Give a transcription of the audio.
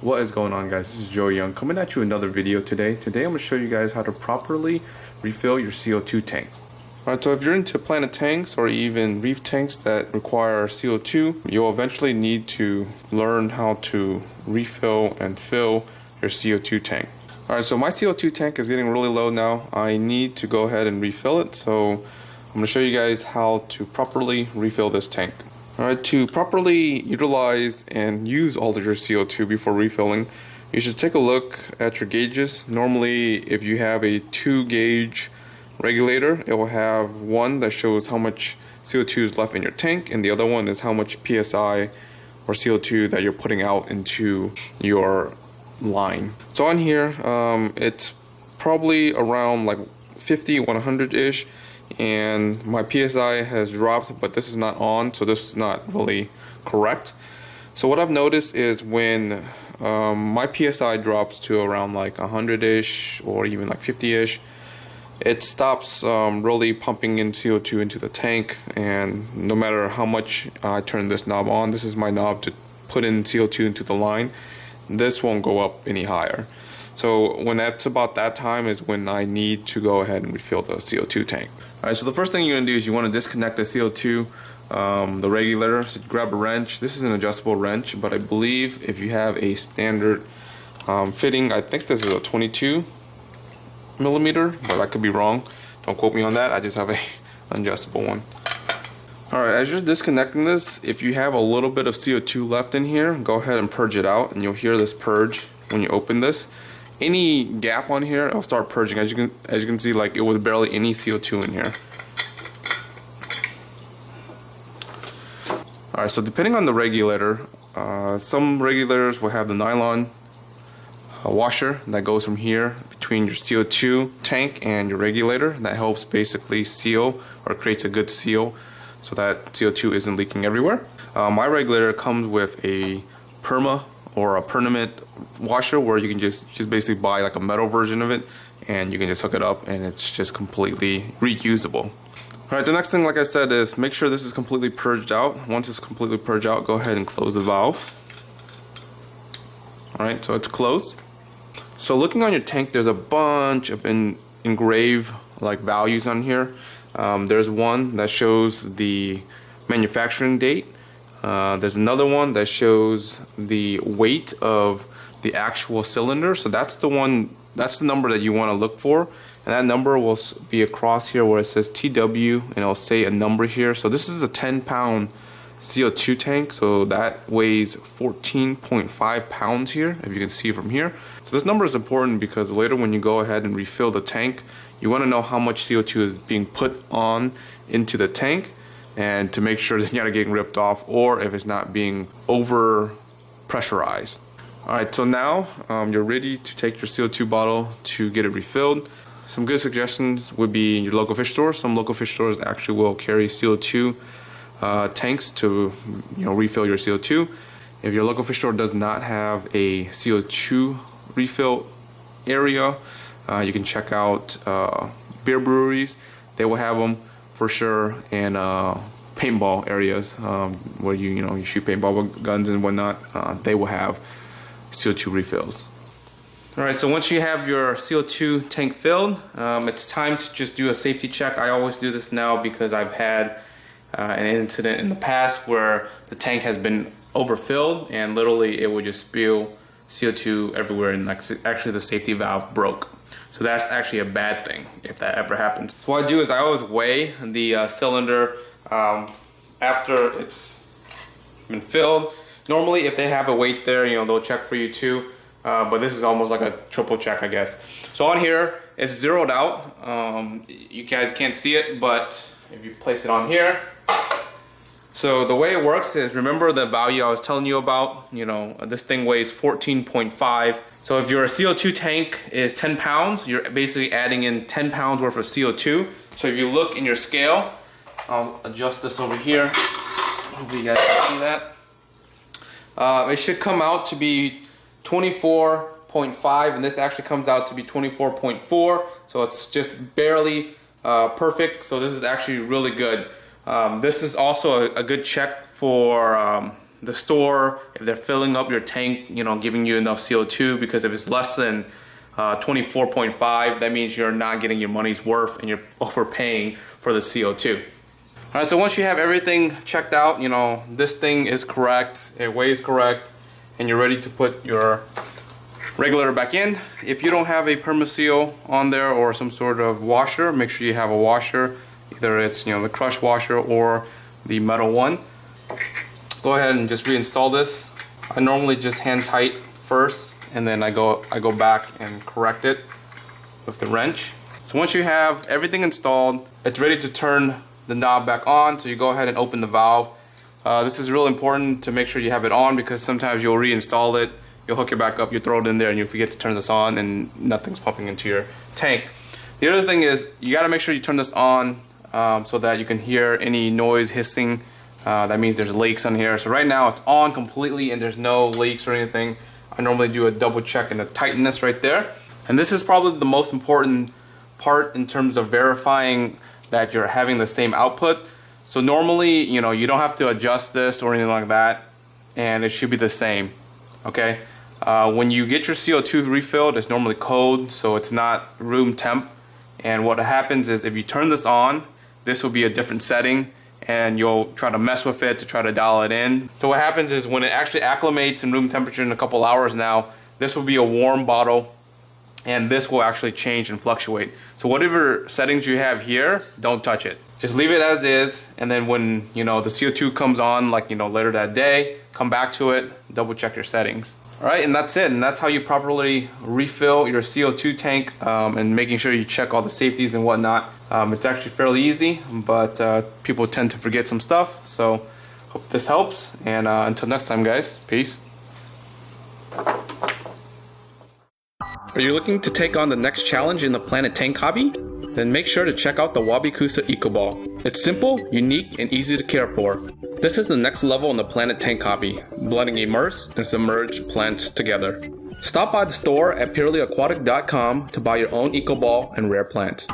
What is going on, guys? This is Joe Young coming at you another video today. Today I'm going to show you guys how to properly refill your CO2 tank. Alright, so if you're into planted tanks or even reef tanks that require CO2, you'll eventually need to learn how to refill and fill your CO2 tank. Alright, so my CO2 tank is getting really low now. I need to go ahead and refill it, so I'm going to show you guys how to properly refill this tank. Alright, to properly utilize and use all of your CO2 before refilling, you should take a look at your gauges. Normally, if you have a 2-gauge regulator, it will have one that shows how much CO2 is left in your tank, and the other one is how much PSI or CO2 that you're putting out into your line. So on here, it's probably around like 50, 100-ish. And my PSI has dropped, but this is not on, so this is not really correct. So what I've noticed is when my PSI drops to around like 100-ish or even like 50-ish, it stops really pumping in CO2 into the tank. And no matter how much I turn this knob on, this is my knob to put in CO2 into the line, this won't go up any higher. So when that's about that time is when I need to go ahead and refill the CO2 tank. Alright, so the first thing you're going to do is you want to disconnect the CO2, the regulator. So grab a wrench. This is an adjustable wrench, but I believe if you have a standard fitting, I think this is a 22 millimeter, but I could be wrong. Don't quote me on that. I just have a adjustable one. Alright, as you're disconnecting this, if you have a little bit of CO2 left in here, go ahead and purge it out, and you'll hear this purge when you open this. Any gap on here, I'll start purging. As you can see, like it was barely any CO2 in here. Alright, so depending on the regulator, some regulators will have the nylon washer that goes from here between your CO2 tank and your regulator. That helps basically seal or creates a good seal so that CO2 isn't leaking everywhere. My regulator comes with a permanent washer where you can just basically buy like a metal version of it and you can just hook it up and it's just completely reusable. Alright, the next thing, like I said, is make sure this is completely purged out. Once it's completely purged out, go ahead and close the valve. Alright, so it's closed. So looking on your tank, there's a bunch of engraved like values on here. There's one that shows the manufacturing date. There's another one that shows the weight of the actual cylinder. So that's the number that you want to look for, and that number will be across here where it says TW, and it'll say a number here. So this is a 10-pound CO2 tank, so that weighs 14.5 pounds here, if you can see from here. So this number is important because later when you go ahead and refill the tank, you want to know how much CO2 is being put on into the tank, and to make sure that you're not getting ripped off or if it's not being over pressurized. Alright, so now you're ready to take your CO2 bottle to get it refilled. Some good suggestions would be in your local fish store. Some local fish stores actually will carry CO2 tanks to refill your CO2. If your local fish store does not have a CO2 refill area, you can check out beer breweries. They will have them for sure, and paintball areas where you shoot paintball guns and whatnot. They will have CO2 refills. Alright, so once you have your CO2 tank filled, it's time to just do a safety check. I always do this now because I've had an incident in the past where the tank has been overfilled and literally it would just spew CO2 everywhere, and actually the safety valve broke. So that's actually a bad thing if that ever happens. So what I do is I always weigh the cylinder after it's been filled. Normally if they have a weight there, they'll check for you too. But this is almost like a triple check, I guess. So on here, it's zeroed out. You guys can't see it, but if you place it on here. So the way it works is, remember the value I was telling you about? This thing weighs 14.5. So if your CO2 tank is 10 pounds, you're basically adding in 10 pounds worth of CO2. So if you look in your scale, I'll adjust this over here. Hopefully you guys can see that. It should come out to be 24.5, and this actually comes out to be 24.4. So it's just barely perfect. So this is actually really good. This is also a good check for the store, if they're filling up your tank, you know, giving you enough CO2, because if it's less than 24.5, that means you're not getting your money's worth and you're overpaying for the CO2. All right, so once you have everything checked out, you know, this thing is correct, it weighs correct, and you're ready to put your regulator back in. If you don't have a Permaseal on there or some sort of washer, make sure you have a washer. Either it's, you know, the crush washer or the metal one. Go ahead and just reinstall this. I normally just hand tight first, and then I go back and correct it with the wrench. So once you have everything installed, it's ready to turn the knob back on. So you go ahead and open the valve. This is real important to make sure you have it on, because sometimes you'll reinstall it, you'll hook it back up, you throw it in there, and you forget to turn this on, and nothing's pumping into your tank. The other thing is, you got to make sure you turn this on so that you can hear any noise hissing. That means there's leaks on here. So right now it's on completely and there's no leaks or anything. I normally do a double check and tighten this right there. And this is probably the most important part in terms of verifying that you're having the same output. So normally, you know, you don't have to adjust this or anything like that, and it should be the same. Okay. When you get your CO2 refilled, it's normally cold, so it's not room temp. And what happens is, if you turn this on, this will be a different setting, and you'll try to mess with it to try to dial it in. So what happens is, when it actually acclimates in room temperature in a couple hours now, this will be a warm bottle, and this will actually change and fluctuate. So whatever settings you have here, don't touch it. Just leave it as is, and then when, you know, the CO2 comes on, like, you know, later that day, come back to it, double check your settings. All right, and that's it. And that's how you properly refill your CO2 tank, and making sure you check all the safeties and whatnot. It's actually fairly easy, but people tend to forget some stuff. So hope this helps, and until next time, guys, peace. Are you looking to take on the next challenge in the Planet Tank hobby? Then make sure to check out the Wabikusa EcoBall. It's simple, unique, and easy to care for. This is the next level in the Planet Tank hobby, blending immerse and submerged plants together. Stop by the store at purelyaquatic.com to buy your own EcoBall and rare plants.